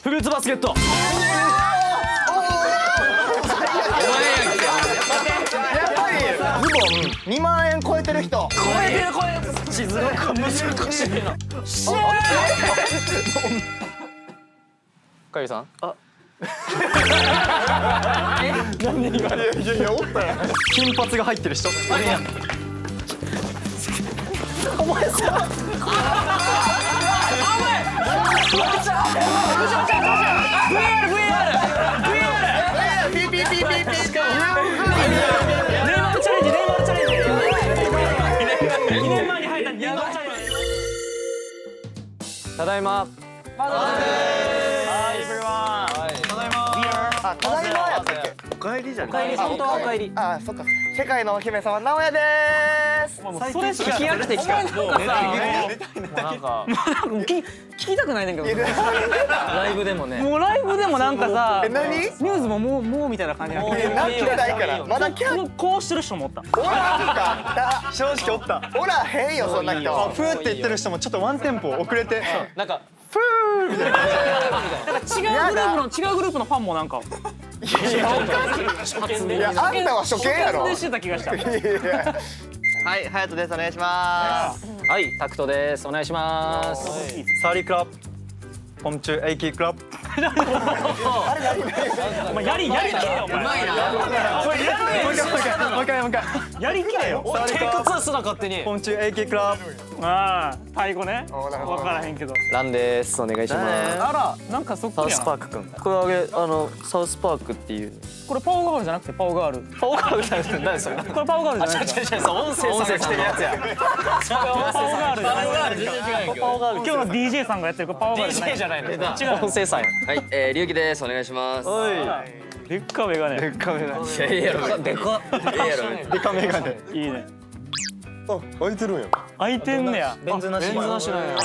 フルーツバスケット。お前やっぱりズボン2万円超えてる人。超えてる地図が難しいな。かゆさん。あ。何が？いやおったやん。金髪が入ってる人。俺やん。お前さ。ピーピーピーピーピー。ネイマールチャレンジ。2年前に入ったネイマールチャレンジ。ただいま。あ、ただいまやったっけ？おかえりじゃん。おかえり、本当はおかえり。あ、そっか。世界のお姫様直哉でーす。それしか聞き飽きてきた。なんか聞きたくないねんけど。ライブでもね。もうライブでもなんかさ、何？ミューズももうみたいな感じ。なってないから。まだキャン。こうしてる人もおった。おらんか。正直おった。おらへんよそんな人。フーって言ってる人もちょっとワンテンポ遅れて。なんかフーみたいな。違うグループのファンもなんか。いや、あんたは初見やろ。してた気がした。はい、隼人です。お願いします。はい、タクトです。お願いします。サーリークラップ。ポンチュエイキークラップ。お前やりきれよ。お前。うまいな。これやるよ。もう一回。やりきれよ。テイク2すな勝手に。ポンチュエイキークラップ。ああ、太鼓ね。わからへんけど。ランです。お願いします。あら、なんかそっくりやな。サウスパークくん。これサウスパークっていう。これパオガールじゃなくてパオガール。パオガールじゃなくて何それ？これパオガールじゃないですか。音声してるやつや。パオガールじゃないですか。パオガール。今日の DJ さんがやってるこれパオガールじゃない。DJ じゃないの。違う。音声さんや。はい、龍樹です。お願いします。おい。でっかメガネ。でっかめが。いやいいやろ。でか。いいやろ。でかめがね。いいね。あ、開いてるんや。開いてんねや。ベンズなし。ベンズなしなんや。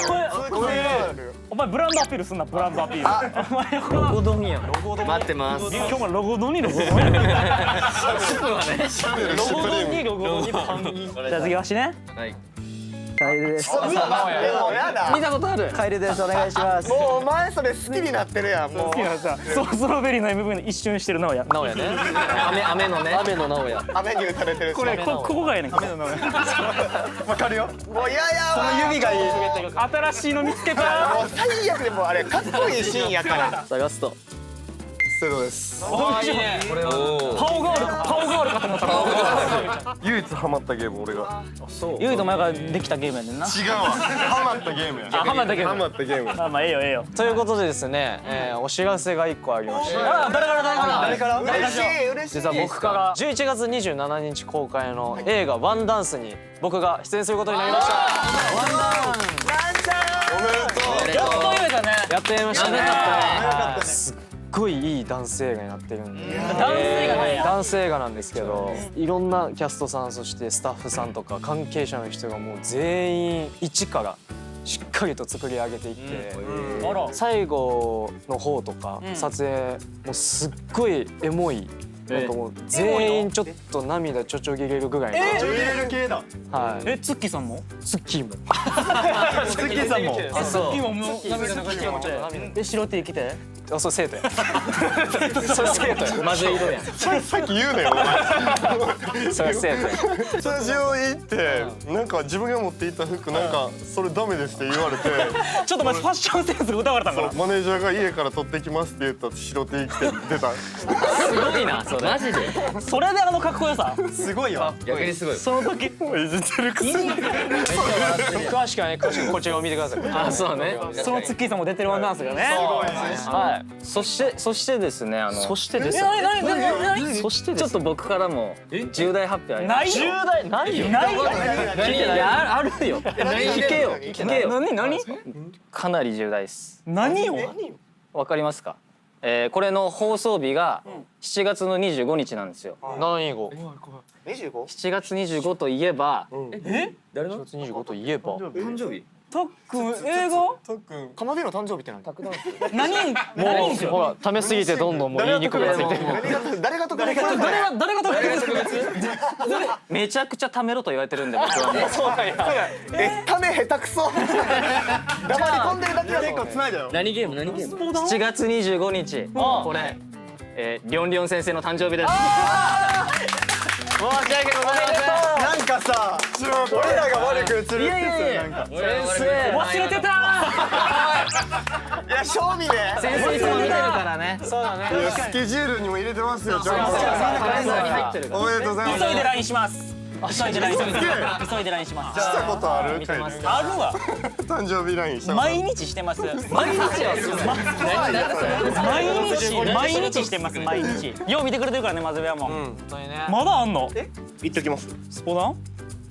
お前ブランドアピールすんな、ブランドアピール。お前ロゴドンや。待ってます。今日もロゴドンにロゴドン。ロゴドンにロゴドンにパン。じゃあ次わしね。はい。カエルです。でもやだ。見たことある。カエルです。お願いします。もうお前それ好きになってるやん。もう好きなさ、ストロベリーの MV の一瞬してる直哉。直哉ね。雨のね。雨の直哉。雨に打たれてる。ここがやねん。わかるよ。もう嫌やわ。指がいい。新しいの見つけた。もう最悪でもうあれかっこいいシーンやから。探すと。ステロです。パオガールかと思ったら。唯一ハマったゲーム俺が。ゆうと前ができたゲームやねんな。違うわ。ハマったゲームや。あ、ハマったゲーム。ハマったゲーム。まあええよええよ。ということでですね、お知らせが1個ありまして。あ、誰から嬉しい嬉しい。実は僕から11月27日公開の映画ワンダンスに僕が出演することになりました。ワンダンおめでとう。やっと言えたね。やってみましたね。はいすっごいいいダンス映画になってるんで。ダンス映画なんや。ダンス映画なんですけど、いろんなキャストさんそしてスタッフさんとか関係者の人がもう全員一からしっかりと作り上げていって、あら。最後の方とか撮影もうすっごいエモい。なんかもう全員ちょっと涙ちょちょぎれるぐらいの。ちょ入れる系だ。はい。ツッキーさんも？ツッキーも。ステキさんも。ツッキーももう涙流して。白 T 着て。あ、それ生徒や。それ生徒や。マジ色やん。それさっき言うなよ。それ生徒や。スタジオ行ってなんか自分が持っていた服なんかそれダメですって言われて。ちょっと待って、ファッションセンスが疑われたんかな。マネージャーが家から取ってきますって言ったら白 T 着て出た。すごいな、それ。マジで。それであのかっこよさ。すごいよ。逆にすごい。その時。もういじってるくせに。詳しくはね、こちらを見てください。あ、そうね。そのツッキーさんも出てるワンダンスがね。はい。そしてですね、そしてですね。何そしてちょっと僕からも重大発表あります。ないよ。ないよ。ないよ。いや、あるよ。聞けよ。何かなり重大です。何を？わかりますか？これの放送日が7月の25日なんですよ。何号25？ 7月25といえば、誰の？7月25といえば、誕生日？たっくん英語かまでの誕生日って何？何人ほら食べ過ぎてどんどんもう言いにくくなってきて誰が特別？誰が特別めちゃくちゃ貯めろと言われてるんで僕はもう。種下手くそ。黙り込んでるだけだぞ。結構繋いだよ。何ゲーム7月25日これりょんりょん先生の誕生日です。申し訳ございません。なんかさ俺らが悪く映るって言ってたよなんか忘れてたいや賞味ね。先生いつも見てるからね。そうだね。いやスケジュールにも入れてますよちゃんカレンダーに入ってるとおめでとうございます急いで LINE します急いで LINE しますしたことあるあるわ誕生日ラインしたことある毎日してます毎日は毎日してます毎日よう見てくれてるからねマズベはもうまだあんの言っときますスポダン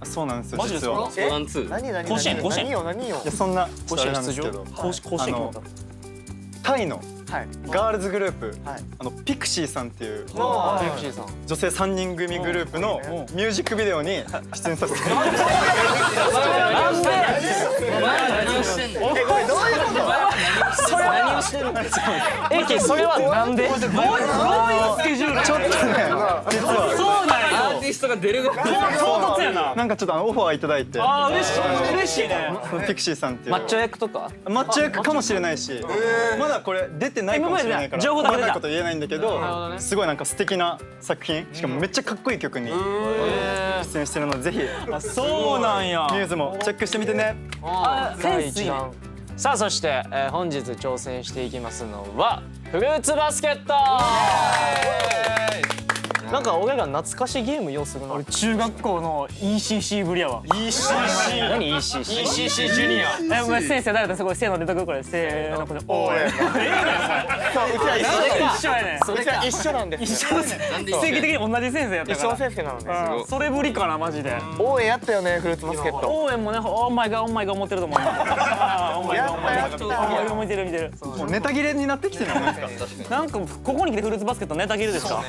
そうなんですよマジですか実はワンツー。何甲子園何よ。いやそんなちょっとあれなんですけど甲子園決まったタイのはい。ガールズグループはいピクシーさんっていうピクシーさん女性3人組グループのミュージックビデオに出演させて何をしてんの？これどういうこと？何をしてるの？エキそれはなんでどういうスケジュールちょっとね実はそうなんアよーティストが出るが唐突やななんかちょっとオファーいただいてあー嬉しいねピクシーさんっていうマッチョ役とか？マッチョ役かもしれないしまだこれ出てないかもしれないから情報だけ出た細かいこと言えないんだけどすごいなんか素敵な作品しかもめっちゃかっこいい曲に出演してるのでぜひミュそうなんやーズもチェックしてみてねセンスいいねさあそして、本日挑戦していきますのはフルーツバスケットなんか俺ら懐かしいゲーム要するな俺中学校の ECC ぶりやわ何 ECC？ECC ジュニアお前先生誰だすごいせーの出とくこれせーのこれおい一緒やねんうちら一緒なんです。一緒です奇跡的に同じ先生やった一緒から先生なので。うんそれぶりかなマジで応援やったよねフルーツバスケット。応援もねオーマイガー思ってると思うあーオーマイガー見てる見てるもうネタ切れになってきてるのなんかなんかここに来てフルーツバスケットネタ切れですか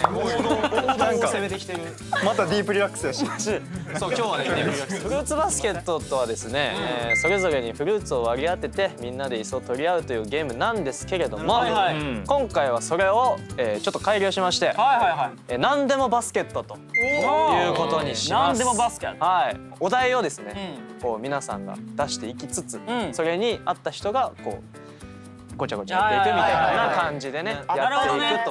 なんかまたディープリラックスやしそう今日はねフルーツバスケットとはですね、それぞれにフルーツを割り当ててみんなで椅子を取り合うというゲームなんですけれども、はいはい今回はそれを、ちょっと改良しまして、何でもバスケットということにします。何でもバスケットはい、お題をですね、こう皆さんが出していきつつ、んそれに合った人がこうごちゃごちゃやっていくみたいな感じでねやってい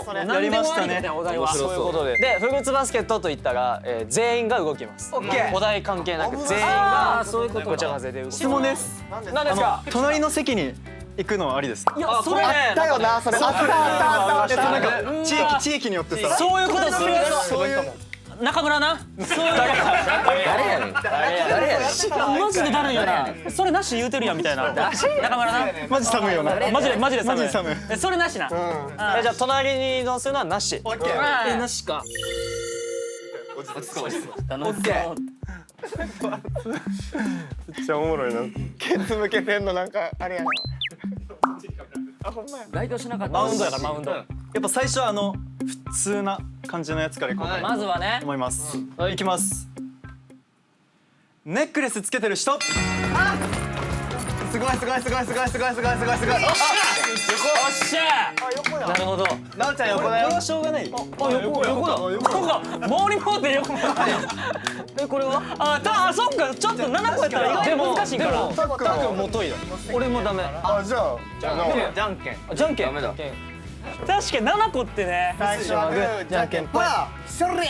くと。やりましたねお題はそういうことで。で、フルーツバスケットといったら、全員が動きます。お題関係なく全員がごちゃ混ぜで動きます。質問です何ですか隣の席に行くのはありですかいやそれねだよなそれ。あったなんか地域によってさそういうことするそういう中村なそういう誰やねん。誰やねん。マジでだるいよなそれなし言うてるやんみたいな中村なマジ寒いよなマジで寒いマジで寒いそれなしなじゃあ隣に乗せるのはなし。なしか。落ち着こう。楽しそう。めっちゃおもろいなケツ向けてんのなんかあれやな。あほんまや。該当しなかった。マウンドやからマウンドやっぱ最初は普通な感じのやつからいこうかなまずはねと思いますいきますネックレスつけてる人すごいすごいすごいすごいすごいすごいすごいすごい。よっしゃなるほど。なおちゃん横だよ。これはしょうがない横だ横だボーリングって横これはあそっかちょっと7個やったら意外と難しいからタックンもといだ。俺もダメ。あじゃあじゃんけん。じゃんけん。ダメだ。確かに7個ってね最初はグーじゃんけんぽい。それ。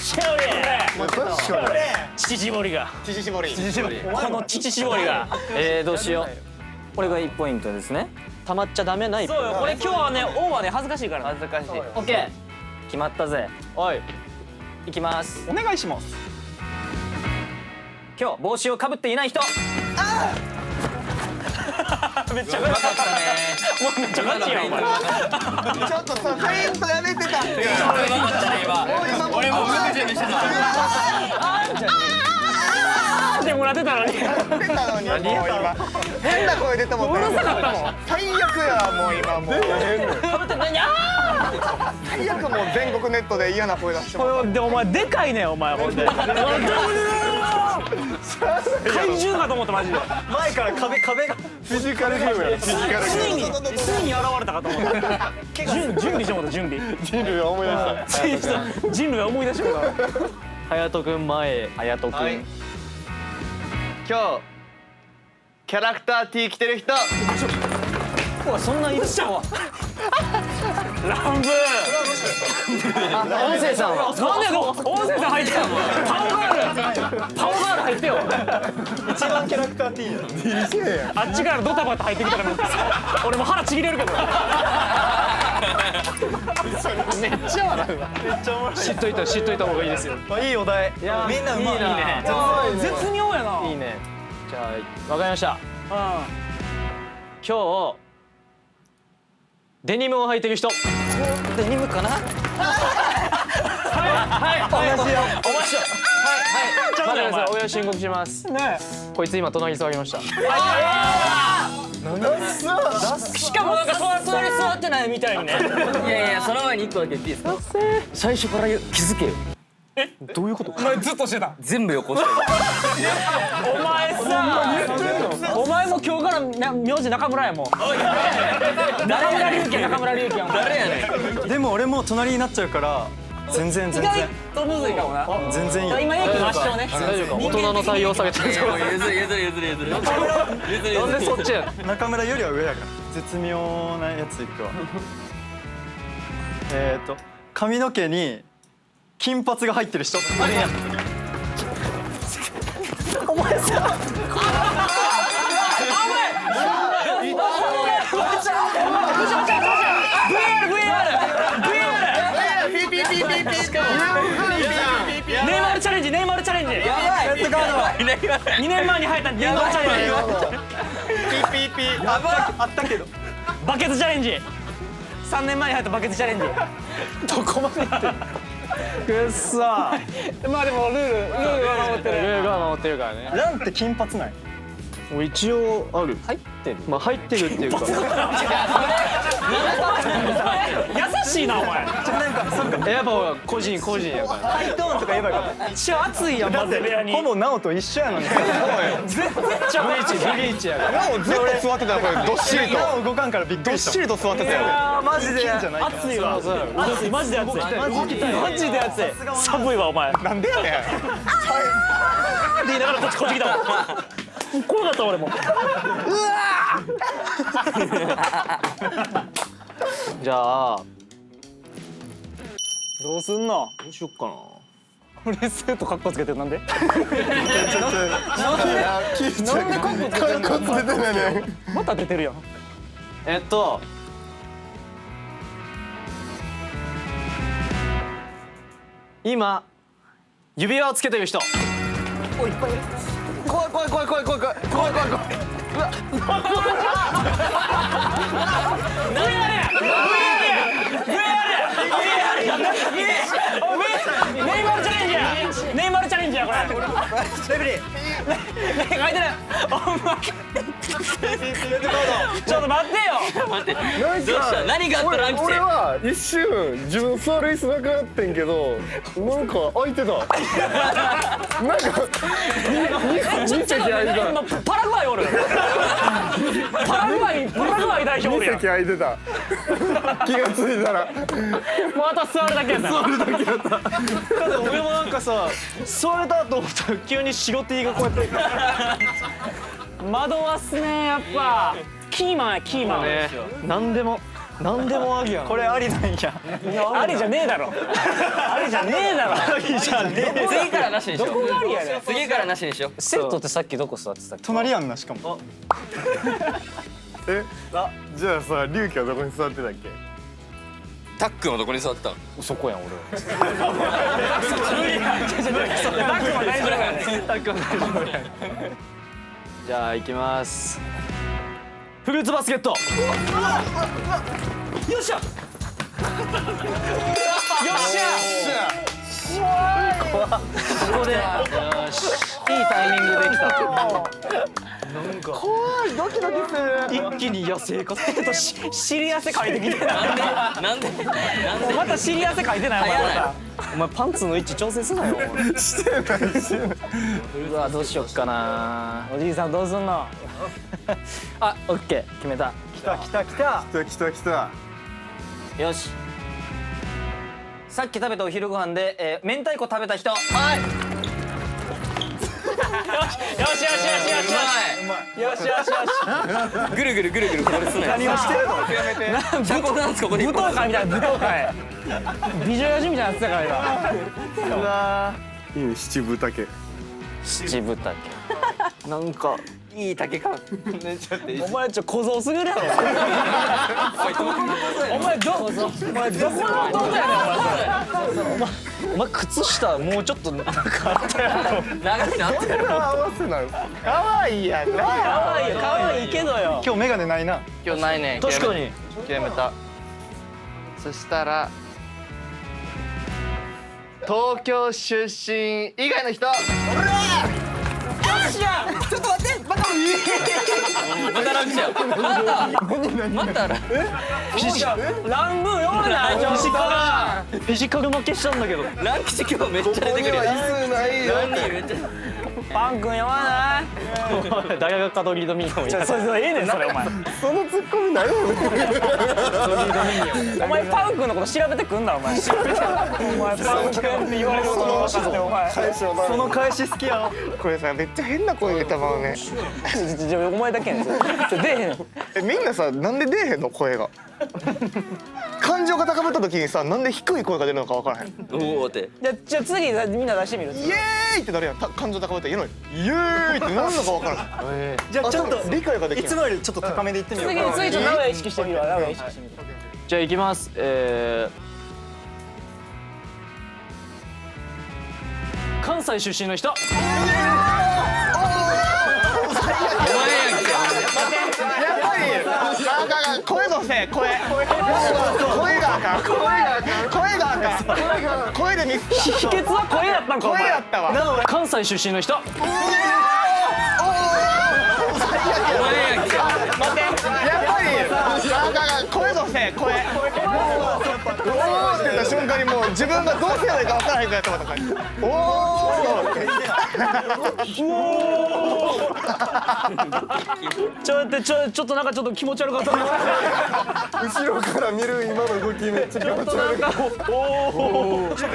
しゃおり確かに乳搾りが乳搾り。この乳搾りがどうしよう。これが1ポイントですね。溜まっちゃダメな一そうよこれ今日はね王はね恥ずかしいから恥ずかしい。オッケー。決まったぜ。おい。いきます。お願いします今日帽子をかぶっていない人。めっちゃよかったね。もうめっちゃガチやんお前ちょっとさフェイントやめてた。俺も無口にしてたでももらってたのに。出たのにもう今変な声出たもんね。最悪やもう今もう。最悪もう全国ネットで嫌な声出してもらっでお前でかいねんお前ほんで。怪獣かと思ったマジで。前から壁がフィジカルゲームや。フィジカルゲーム。ついに現れたかと思った。準備してもらった準備。人類が思い出した。人類が思い出してもらった。隼人君前隼人君。今日キャラクター T 着てる人。おいそんなんいるっしょ。乱舞。音声さんはなんで音声さん入ってよ。パオガール入ってよ。一番キャラクター T や。あっちからドタバタ入ってきたらもう俺も腹ちぎれるけど。めっちゃ笑うわ。知っといた方がいいですよ。いいお題。みんなうまい。いいね。絶妙やな。いいね。じゃあわかりました。今日デニムを履いてる人。デニムかな。ちょっと待ってください。親申告します。ねこいつ今隣に座りました。しかもなんか座り座ってないみたいにね。いやいや、その前に一個だけ言っていいですか。最初から気づけよ。どういうこと？お前ずっとしてた。全部よこしてる。お前さ、お前も今日から名字中村やもん。中村隆起やもん。誰やねん。でも俺も隣になっちゃうから全然意外とむずいかもな。全然いいよ。今駅抹消ね。大丈夫か？大人の対応されてる。譲る。なんでそっちや。中村よりは上やから絶妙なやついくわ。髪の毛に金髪が入ってる人。お前さ。ネイマールチャレンジ。2年前に入ったネイマールチャレンジ。あったけど。バケツチャレンジ。3年前に入ったバケツチャレンジ。どこまで行ってる。くっそ。まあでもルールは守ってる。ルールは守ってるからね。ランって金髪ない？一応ある。入ってる。まあ入ってるっていうか。優しいなお前。やっぱ個人やから。ハイトーンとか言えばよかった。一応熱いやんマジで部屋に。ほぼナオと一緒やのに。全然ちゃう。ビリーチやから。なおずっと座ってたこれどっしりとナオ動かんからびっくりした。どっしりと座ってたよ。マジで熱いわ。熱いマジで熱い。マジで熱い。寒いわお前。なんでやねん。って言いながらこっち来たもん。怖かった俺も。じゃあどうすんの？どうしよっかな。俺スーとカッコつけてるなんで？なんでカッコつけてないね。また出てるやん。今指輪をつけてる人。怖い。ネイマールチャレンジやこれ。レフリー。書いてない。お前。ちょっと待ってよ。どうした？何があったら来て。俺は一瞬自分座る椅子なくなってんけどなんか空いてた。なんか2席空いてた。パラグアイおる。パラグアイ代表おるやん。2席空いてた。気がついたら。もうあと座るだけやった。俺もなんかさ座れたと思ったら急に白 T がこうやって。惑わすねやっぱ。キーマンね。なんでもありやん。これありなんや。ありじゃねえだろ。ありじゃねえだろ。次からなしにしよう。どこがありやねん。次からなしにしよう。セットってさっきどこ座ってたっけ？隣やんなしかも。じゃあさ龍樹はどこに座ってたっけ？タックのどこに座ったの？そこやん俺は。じゃあ行きます。フルーツバスケット。よっしゃ。よっしゃ。こでよしいいタイミングできた一気に野生化尻汗かいてきてなんでまた尻汗かいてないお前またお前パンツの位置調整すなようわどうしよっかなおじいさんどうすんのあオッケー決めた来たよしさっき食べたお昼ご飯で、明太子食べた人よしよしよしよしよしよしよしぐるぐるぐるぐるこれすなよ何をしてるのジャンコダンスここに舞踏会みたいな舞踏会美女やじみたいなやつだからいいね七分丈七分丈なんかいい竹か今お前小僧すぎるやろお前どこの弟やねんお前靴下もうちょっとなんかあったやろ長くなってる合わせない可愛いやんかわいいよかわいいけどよ今日メガネないな。今日ないね確かに決めたそしたら東京出身以外の人またランチやまたラン乱舞ような女子かフィジカル負けしたんだけどランチ今日めっちゃ出てくるやん数ないよ何人めっちゃパン君酔わない大学カドリードミニオンみたいなそれええねんそれお前そのツッコミないもんねお前パン君のこと調べてくんなお前お前パン君って言われること分かってお前その返し好きやわ。これさめっちゃ変な声出たもんねお前だけやねんそれ出えへんみんなさなんで出えへんの声が感情が高ぶった時にさなんで低い声が出るのか分からへんおおってじゃあ次みんな出してみるイエーイってなるやん感情高ぶったら言うのにイエーイってなんのか分からへんじゃあちょっと理解ができないいつもよりちょっと高めでいってみようか。次ちょっと名古屋意識してみるわ名古屋意識してみるじゃあ行きます関西出身の人やっぱり声のせい声があかん声でミス秘訣は声やったんかお前声やったわ関西出身の人やっぱり声のせい声おーって言った瞬間にもう自分がどうせやないか分からへんくなって思った感じおーちょっとなんかちょっと気持ち悪かったな後ろから見る今の動きめっちゃ気持ち悪いやっ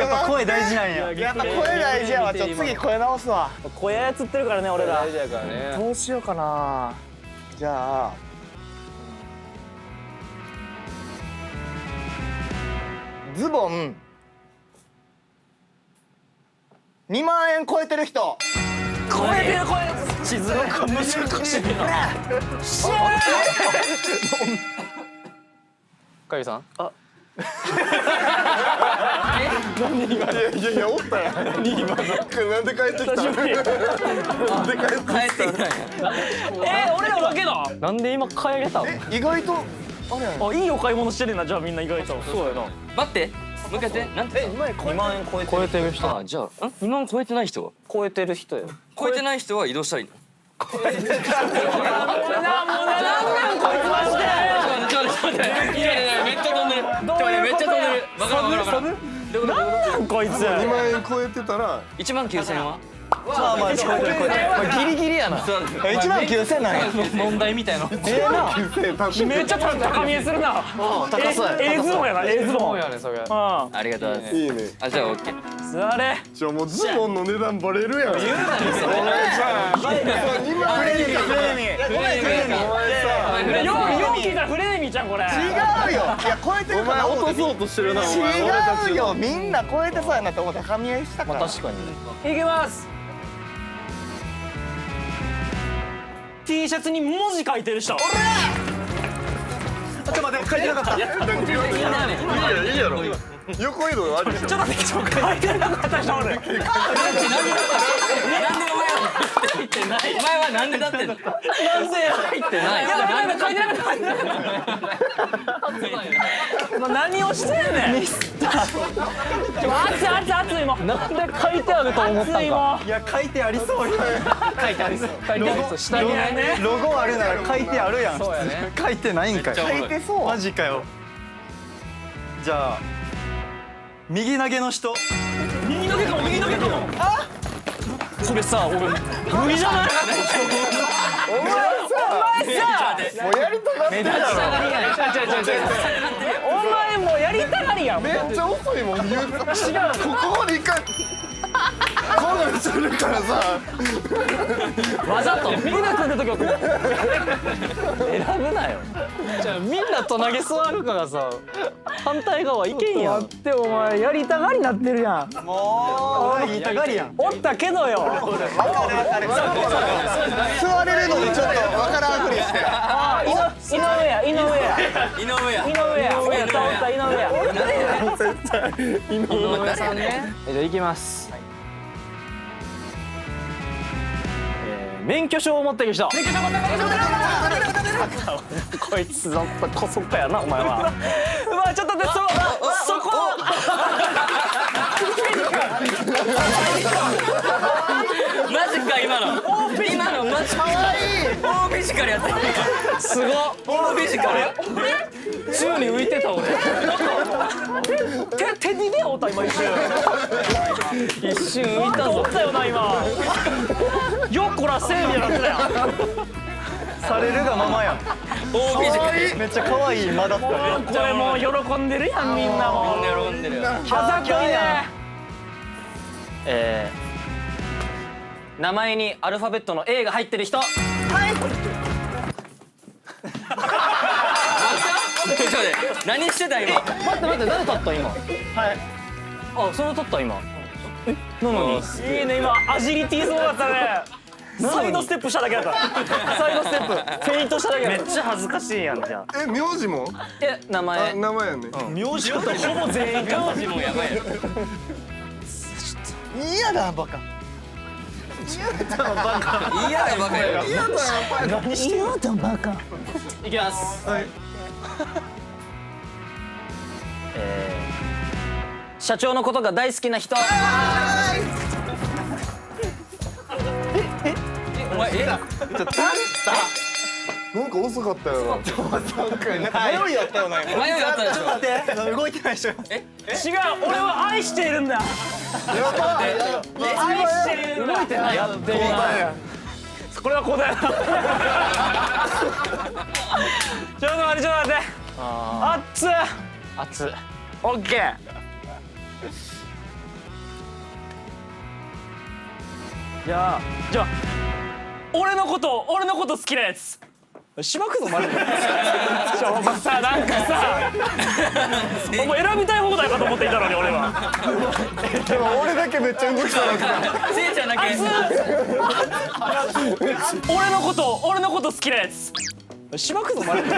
ぱ声大事なんや。やっぱ声大事やわ次声直すわ声操ってるからね俺らどうしようかなじゃあズボン2万円超えてる人超えてる地図が難しいなかゆさんいやおったやんなんで帰ってきたなんで帰ってきた帰ってきたんや俺らだけだなんで今帰れたの意外とあいいお買い物してるなじゃあみんな意外とそうやな待ってもう一回やってなんて2万円超えて超えてる人あじゃあ2万超えてない人は超えてる人よ超えてない人は移動したらいいのもう何年こいつマジでちょっと待ってめっちゃ飛んでるめっちゃ飛んでるわかるなんこいつ2万円超えてたら1万9000円はまあ超えてる超えてる。ギリギリやな1万9000なんや問題みたいなめっちゃ高見えするな高そうやズボンやなズボンそうやねそれありがとうございますいいねあじゃあオッケー座れもうズボンの値段バレるやん言うなよう聞いたらフレーミーちゃんこれ違うよいや超えてるから落とそうとしてるなお前俺たち違うよみんな超えてそうやなって思って高見えしたから確かにいきます T シャツに文字書いてる人ちょっと待って書いてなかった。いいやろ横移動あるでしょちょっと待って書いてなかった人おるなんでお前はなんでだってんのなんでや入ってないなんで書いてなかった何をしてんねん。熱いもん。なんで書いてあると思ったんか。いや書いてありそうよ。書いてありそう。下にね。ロゴあるなら書いてあるやん。そうやね。書いてないんかい。書いてそうマジかよ。じゃあ右投げの人。右投げかも。それさ、俺無理じゃない？もうやりたがってるやろ。お前もうやりたがりやん。めっちゃ遅いもん。違う。ここまで一回。こうするからさ。わざとみんな組んでる時は選ぶなよ。じゃあみんなと投げ座るからさ、反対側いけんやん。待ってお前やりたがりなってるやん。もう言いたがりやん。おったけどよ。座れるのにちょっとわからんふりして。井上や。井上さんね。じゃあ行きます。免許証を持ってる人。こいつだったこそかやなお前は。うわちょっと待ってそこ。マジか今のマジか大フィジカルやった。すごっ。大フィジカル。宙に浮いてた俺。テディベアおった今一瞬浮いたぞ。おったよな今。よっこらせえみたいになってたやん。されるがままやん。大フィジカル。めっちゃ可愛い間だったね。これもう喜んでるやんみんなもう。喜んでるよ。あざといね。名前にアルファベットの A が入ってる人。はい。何してた今。待って誰立った今。はい。あその立った今。なのに。いいね今アジリティすごかったね。サイドステップしただけだった。サイドステップフェイントしただけ。めっちゃ恥ずかしいやんじゃあ。名字も？名前。名前やね。名字ほぼ全員か。名字もやばいよ。嫌だバカ。いやバカよ。何してるんだバカ。いきます。はい。社長のことが大好きな人。お前なんか遅かったよな。迷いやったよな今。迷いあったでしょ。待って動いてない人。違う俺は愛しているんだ。愛しているんだ。動いてない。やってるな。これはこうだよ。ちょっと待って。熱っ。熱い。オッケー。じゃあ俺のこと好きなやつ。しばくぞマジで。お前さなんかさ、お前選びたい放題かと思っていたのに俺は。でも俺だけめっちゃ動きそうだった。せいちゃんだけ。俺のこと好きなやつ。しばくぞマジで。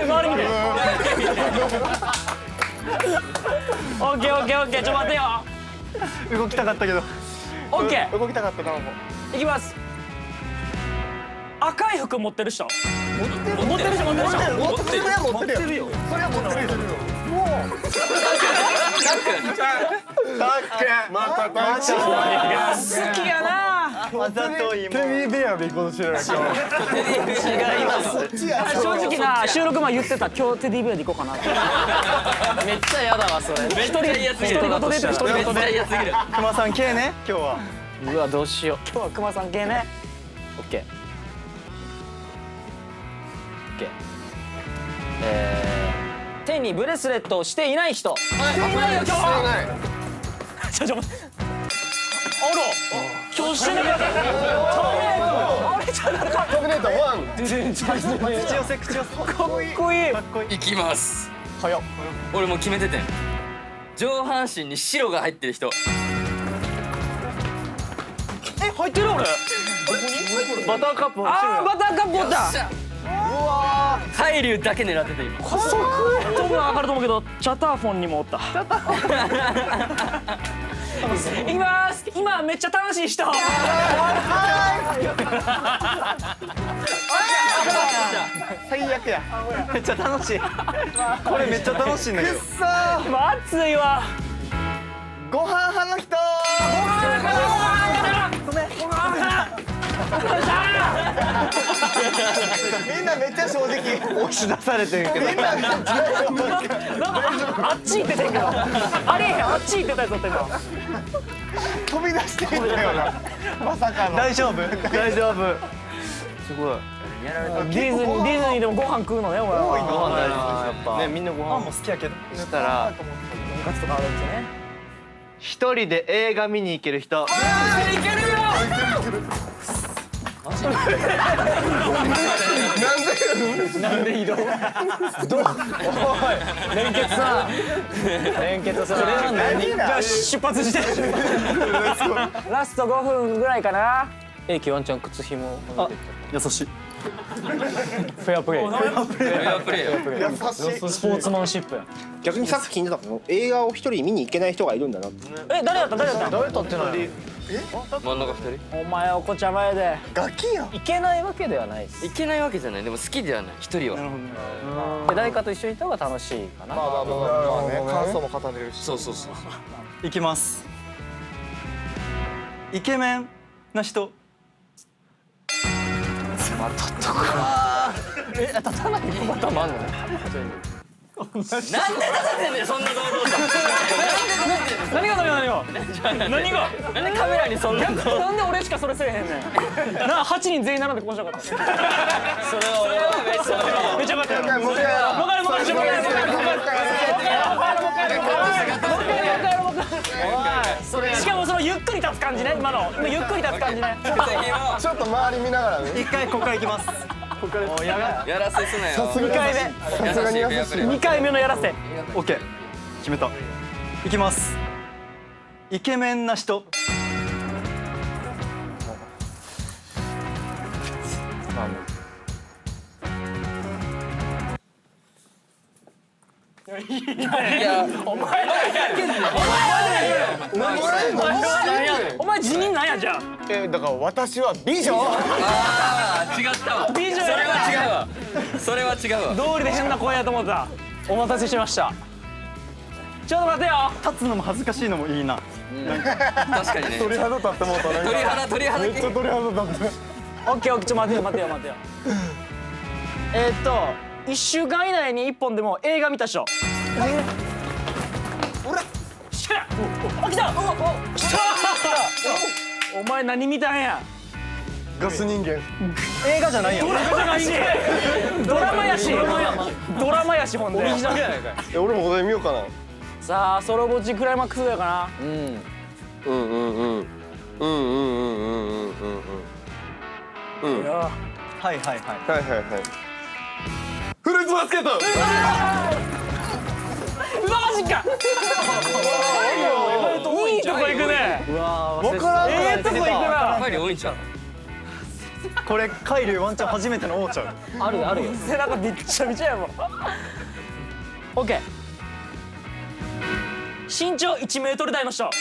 周り見て。オッケーちょっと待ってよ。動きたかったけど。オッケー動きたかったなもう。いきます。赤い服持ってる人。持ってる人。持ってるよ。それは持ってるよ。またタック。好きやな。わざといも。テディベアで行こうとしてるやんか。正直な収録前言ってた今日テディベアで行こうかな。めっちゃ嫌だわそれ。めっちゃ嫌すぎる。独り言で言ってる独り言で。めっちゃ嫌すぎる。熊さん系ね今日は。うわどうしよう。今日は熊さん系ね。オッケー。手にブレスレットをしていない人。ちょあら今日してなかった。あれじゃなかった。トーミネーター1。口寄せ。かっこいい。いきます。俺もう決めててん。上半身に白が入ってる人。入ってる俺。バターカップ。あーバターカップおった。海流だけ狙ってた今。トムは分かると思うけどチャターフォンにもおった。いきます。今めっちゃ楽しい人。最悪や。めっちゃ楽しいこれめっちゃ楽しいんだけどくっそー。でも暑いわ。ご飯派の人。みんなめっちゃ正直。押し出されてるけどみんなめっちゃ正直。なんかあっち行ってたけど。あれへんあっち行ってたやつだった今。飛び出していったよな。まさかの。大丈夫大丈夫すごいディズニーでもご飯食うのね俺は。多いご飯大事やっぱ。ねみんなご飯も好きやけどそしたらとんかつとかあるんですよね。一人で映画見に行ける人。なんで移動？連結さん。連結さん。それは何？じゃあ出発して。ラスト5分ぐらいかな。キワンちゃん靴紐。優しいフェアプレイ。優しい。スポーツマンシップや。逆にさっき聞いてたの映画を一人見に行けない人がいるんだなって。誰だった誰だった。誰立ってない真ん中2人お前お子ちゃまやで。ガキやん。いけないわけではないです。いけないわけじゃないでも好きではない1人はで誰かと一緒にいた方が楽しいかな。まあね、感想も語れるし。そうそういきますイケメンな人立たないパターンもあんの？なんで立ててんねんそんな堂々と何がなんでカメラにそんななんで俺しかそれせえへんねん。なあ8人全員並んでこうしなかった。それはめちゃかったやろ。もう一回やろう。もう一回しかもそのゆっくり立つ感じね今の今ゆっくり立つ感じね。ちょっと周り見ながらね。一回ここからいきますやらせすなよ2回目さすがに優しい。 2回目のやらせ。オッケー決めたいきますイケメンな人お前辞任なんやじゃあ。だから私は美女。ああ違ったわ美女それは違うわそれは違うわ道理で変な声やと思ってた。お待たせしました。ちょっと待てよ。立つのも恥ずかしいのもいいな確かにね鳥肌立ってもうたね。鳥肌めっちゃ鳥肌立って。オッケーオッケーちょっと待てよ待てよ待てよ。1週間以内に1本でも映画見た人。来た来たお前何見たんや。ガス人間。映画じゃないやんドラマじゃないしドラマやしドラマやしほんで。オリジナルやないかい。俺もこれ見ようかな。さあソロボチクライマックスやかな。うんうんうんうんうんうん。いやはいはいはいはいはいはい。フルーツバスケット。うわマジか。いいとこ行くね。わからん。とこ行くな。パイリ多いんちゃうこれカイリュウワンチャン初めての王ちゃうあるよ。背中びっちゃびちゃやもん。オッケー。身長1メートル台の人。1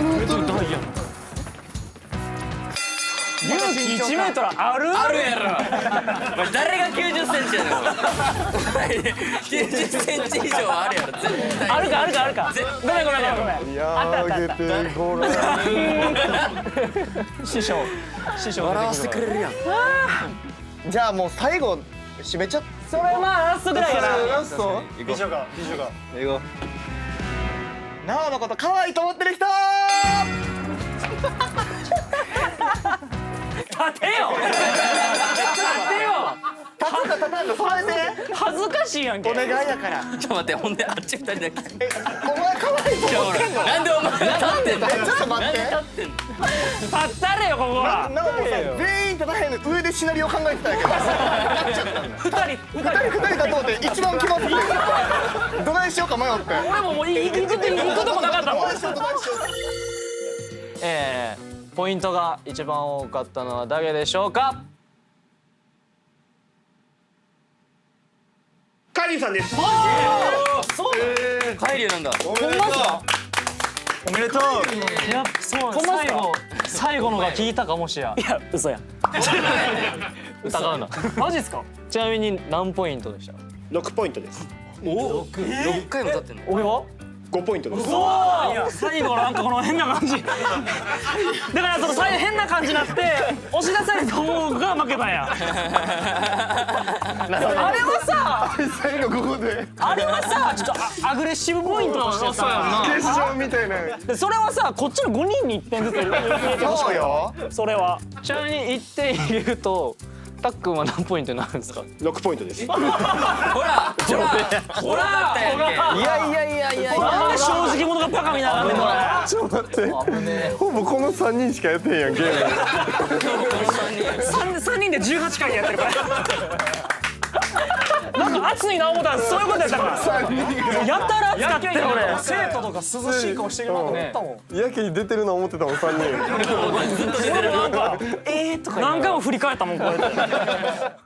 メートル台やん。勇気1メートルある？あるやろお前誰が90センチやねんお前90センチ以上はあるやろ絶対あるかあるかあるか。ごめんごめんごめん。やげてごらん。師匠笑わせてくれるやんじゃあもう最後締めちゃっそれまあラストぐらいやな。ラスト。美女が英語。なおのこと可愛いと思ってる人。立てよ。立てよ。立つか立たんかそれで。恥ずかしいやんけ。お願いやから。ちょっと待ってほんであっち2人だけお前可愛いと思ってんの。なんでお前立ってんのちょっと待って。立ってんの立ったれよここは。なおもさ全員立たへんの上でシナリオ考えてたんやけど。2人立とうって一番決まってる。どないしようか迷って。俺ももう行くとこなかったもん。どないしようどないしよう。ポイントが一番多かったのは誰でしょうか？カイリュウさんです。海流なんだおめでとうそう最後最後のが聞いたかもしや。いや嘘やん。疑うな。マジっすか？ちなみに何ポイントでした？ 6ポイントです。6回も経ってんの。俺は5ポイントです。いや最後のなんかこの変な感じだからその最後変な感じになって押し出された方が負けたんや。あれはさ最後ここであれはさちょっとアグレッシブポイントをしてた決勝みたいな。でそれはさこっちの5人に1点ずつ入れてほしそういよ。それはちなみに1点入れるとたっくんは何ポイントになるんですか？ 6ポイントです。ほらだったやんけ。いやいやいやいや。なんで正直者がバカみたいなのちょっと待ってほぼこの3人しかやってへんやんゲーム。 3人で18回やってるからなんか熱いな思ったらそういうことやったからやたら熱かって俺生徒とか涼しい顔してるなと思ったもん。やけに出てるの思ってたもん3人。俺もなんかとか何回も振り返ったもんこうやって